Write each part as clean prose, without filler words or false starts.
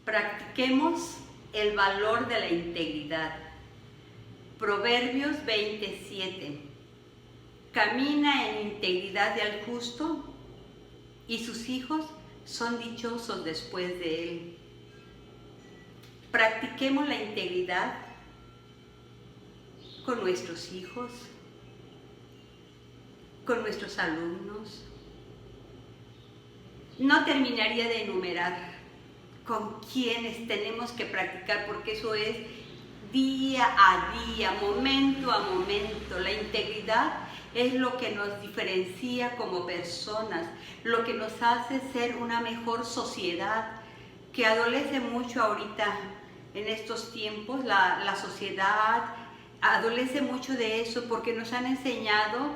Practiquemos el valor de la integridad. Proverbios 27. Camina en integridad del justo y sus hijos son dichosos después de él. Practiquemos la integridad con nuestros hijos, con nuestros alumnos. No terminaría de enumerar con quienes tenemos que practicar, porque eso es día a día, momento a momento. La integridad es lo que nos diferencia como personas, lo que nos hace ser una mejor sociedad, que adolece mucho ahorita en estos tiempos. La sociedad adolece mucho de eso, porque nos han enseñado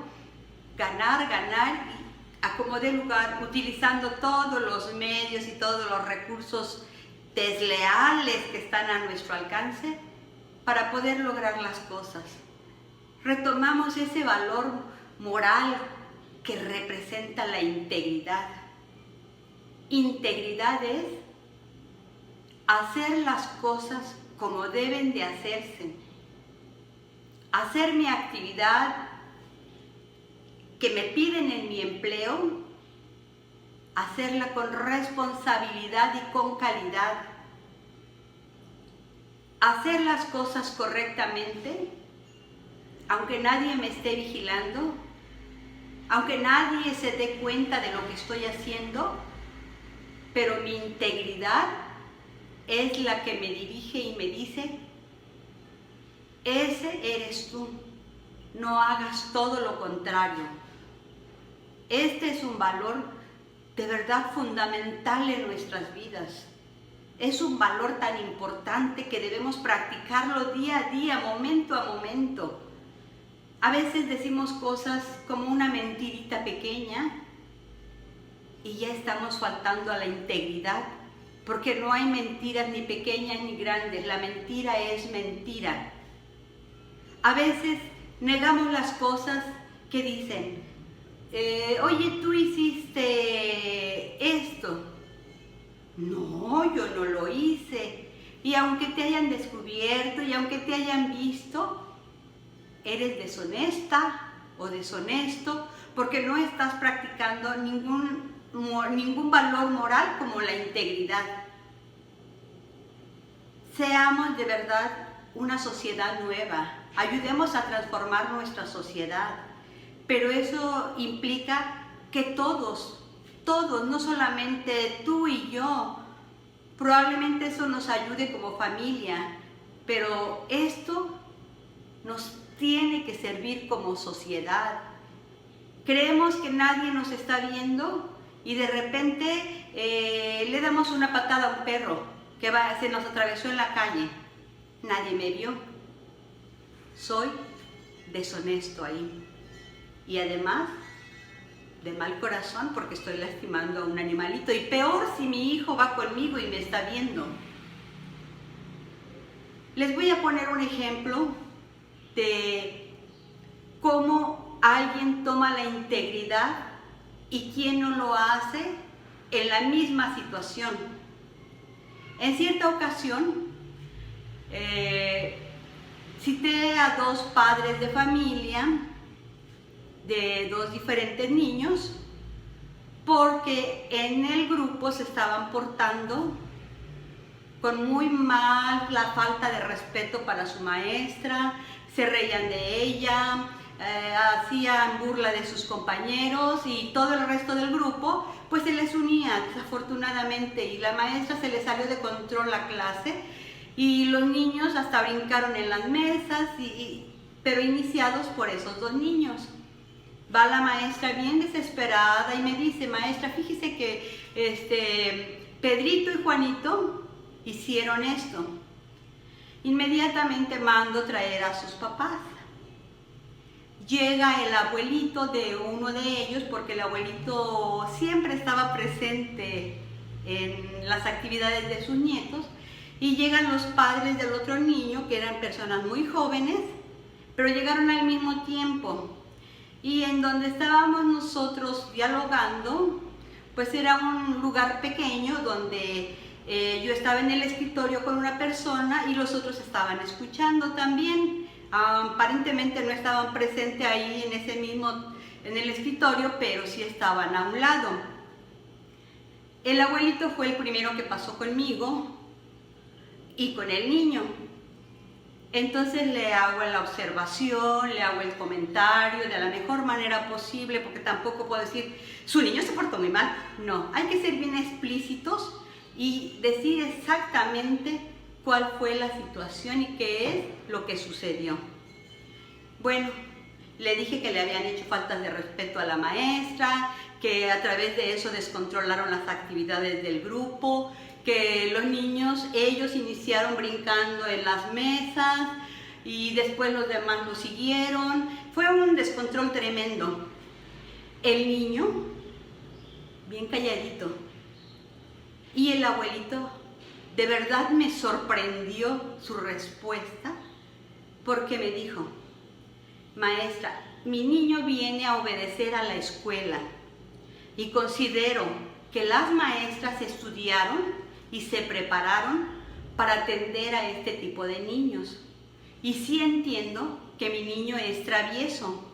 ganar y a como dé lugar, utilizando todos los medios y todos los recursos desleales que están a nuestro alcance para poder lograr las cosas. Retomamos ese valor moral que representa la integridad. Integridad es hacer las cosas como deben de hacerse, hacer mi actividad que me piden en mi empleo, hacerla con responsabilidad y con calidad, hacer las cosas correctamente, aunque nadie me esté vigilando, aunque nadie se dé cuenta de lo que estoy haciendo, pero mi integridad es la que me dirige y me dice: ese eres tú, no hagas todo lo contrario. Este es un valor de verdad fundamental en nuestras vidas. Es un valor tan importante que debemos practicarlo día a día, momento a momento. A veces decimos cosas como una mentirita pequeña y ya estamos faltando a la integridad, porque no hay mentiras ni pequeñas ni grandes. La mentira es mentira. A veces negamos las cosas que dicen: oye, tú hiciste esto. No, yo no lo hice. Y aunque te hayan descubierto y aunque te hayan visto, eres deshonesta o deshonesto, porque no estás practicando ningún valor moral como la integridad. Seamos de verdad una sociedad nueva. Ayudemos a transformar nuestra sociedad. Pero eso implica que todos, no solamente tú y yo, probablemente eso nos ayude como familia, pero esto nos tiene que servir como sociedad. Creemos que nadie nos está viendo y de repente le damos una patada a un perro que se nos atravesó en la calle. Nadie me vio. Soy deshonesto ahí. Y además, de mal corazón, porque estoy lastimando a un animalito. Y peor si mi hijo va conmigo y me está viendo. Les voy a poner un ejemplo de cómo alguien toma la integridad y quién no lo hace en la misma situación. En cierta ocasión, cité a dos padres de familia de dos diferentes niños, porque en el grupo se estaban portando con muy mal, la falta de respeto para su maestra, se reían de ella, hacían burla de sus compañeros, y todo el resto del grupo pues se les unía desafortunadamente, y la maestra se le salió de control la clase y los niños hasta brincaron en las mesas, pero iniciados por esos dos niños. Va la maestra bien desesperada y me dice: maestra, fíjese que Pedrito y Juanito hicieron esto. Inmediatamente mando traer a sus papás. Llega el abuelito de uno de ellos, porque el abuelito siempre estaba presente en las actividades de sus nietos, y llegan los padres del otro niño, que eran personas muy jóvenes, pero llegaron al mismo tiempo. Y en donde estábamos nosotros dialogando, pues era un lugar pequeño donde Yo estaba en el escritorio con una persona y los otros estaban escuchando también. Aparentemente no estaban presentes ahí en el escritorio, pero sí estaban a un lado. El abuelito fue el primero que pasó conmigo y con el niño. Entonces le hago la observación, le hago el comentario de la mejor manera posible, porque tampoco puedo decir, su niño se portó muy mal. No, hay que ser bien explícitos y decir exactamente cuál fue la situación y qué es lo que sucedió. Bueno, le dije que le habían hecho faltas de respeto a la maestra, que a través de eso descontrolaron las actividades del grupo, que los niños, ellos iniciaron brincando en las mesas y después los demás lo siguieron. Fue un descontrol tremendo. El niño, bien calladito, y el abuelito, de verdad me sorprendió su respuesta, porque me dijo, maestra, mi niño viene a obedecer a la escuela y considero que las maestras estudiaron y se prepararon para atender a este tipo de niños. Y sí entiendo que mi niño es travieso.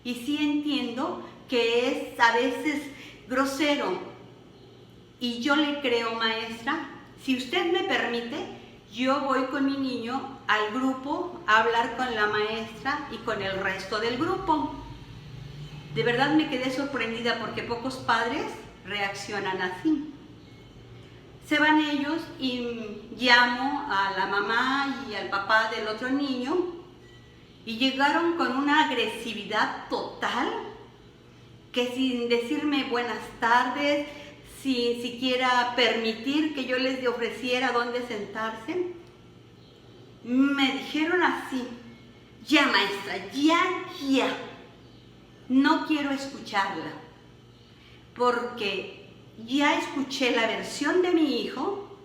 Y sí entiendo que es a veces grosero. Y yo le creo, maestra, si usted me permite, yo voy con mi niño al grupo a hablar con la maestra y con el resto del grupo. De verdad me quedé sorprendida porque pocos padres reaccionan así. Se van ellos y llamo a la mamá y al papá del otro niño y llegaron con una agresividad total que sin decirme buenas tardes, sin siquiera permitir que yo les ofreciera dónde sentarse, me dijeron así, ya maestra, ya, no quiero escucharla, porque ya escuché la versión de mi hijo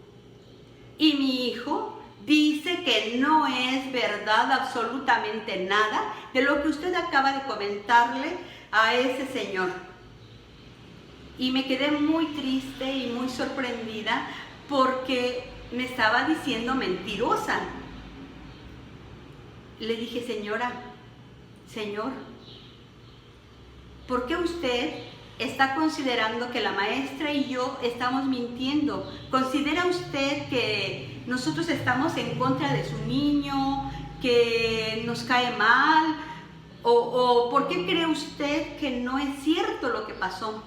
y mi hijo dice que no es verdad absolutamente nada de lo que usted acaba de comentarle a ese señor. Y me quedé muy triste y muy sorprendida porque me estaba diciendo mentirosa. Le dije, señora, señor, ¿por qué usted está considerando que la maestra y yo estamos mintiendo? ¿Considera usted que nosotros estamos en contra de su niño, que nos cae mal? ¿O por qué cree usted que no es cierto lo que pasó?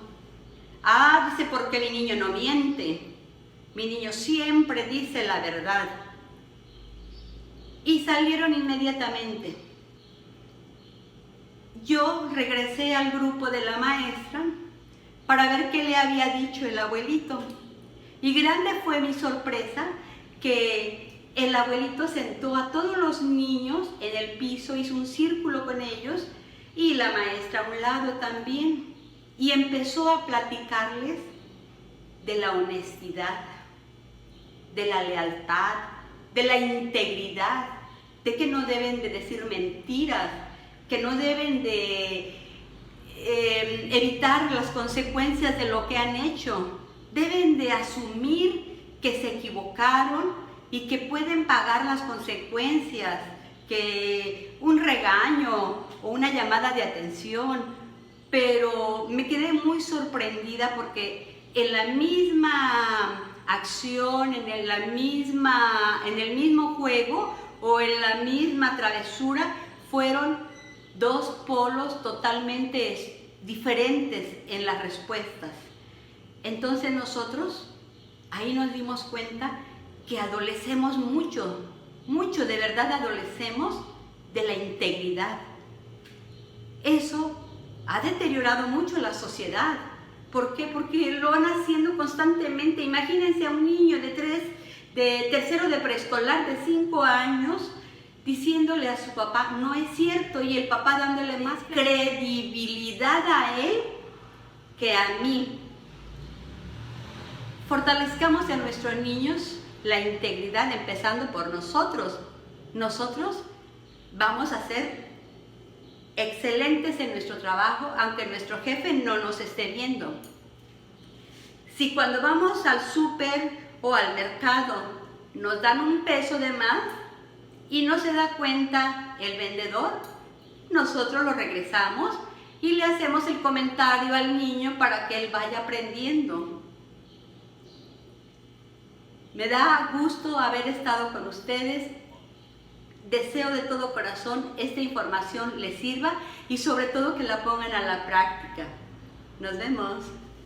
Ah, dice, porque mi niño no miente. Mi niño siempre dice la verdad. Y salieron inmediatamente. Yo regresé al grupo de la maestra para ver qué le había dicho el abuelito. Y grande fue mi sorpresa que el abuelito sentó a todos los niños en el piso, hizo un círculo con ellos y la maestra a un lado también. Y empezó a platicarles de la honestidad, de la lealtad, de la integridad, de que no deben de decir mentiras, que no deben de evitar las consecuencias de lo que han hecho. Deben de asumir que se equivocaron y que pueden pagar las consecuencias, que un regaño o una llamada de atención. Pero me quedé muy sorprendida porque en la misma acción, en el mismo juego o en la misma travesura, fueron dos polos totalmente diferentes en las respuestas. Entonces nosotros ahí nos dimos cuenta que adolecemos mucho, de verdad adolecemos de la integridad. Eso ha deteriorado mucho la sociedad. ¿Por qué? Porque lo van haciendo constantemente. Imagínense a un niño de tercero de preescolar de 5 años diciéndole a su papá, no es cierto, y el papá dándole más credibilidad a él que a mí. Fortalezcamos en nuestros niños la integridad, empezando por nosotros. Nosotros vamos a ser excelentes en nuestro trabajo, aunque nuestro jefe no nos esté viendo. Si cuando vamos al súper o al mercado, nos dan un peso de más y no se da cuenta el vendedor, nosotros lo regresamos y le hacemos el comentario al niño para que él vaya aprendiendo. Me da gusto haber estado con ustedes. Deseo de todo corazón esta información les sirva y sobre todo que la pongan a la práctica. Nos vemos.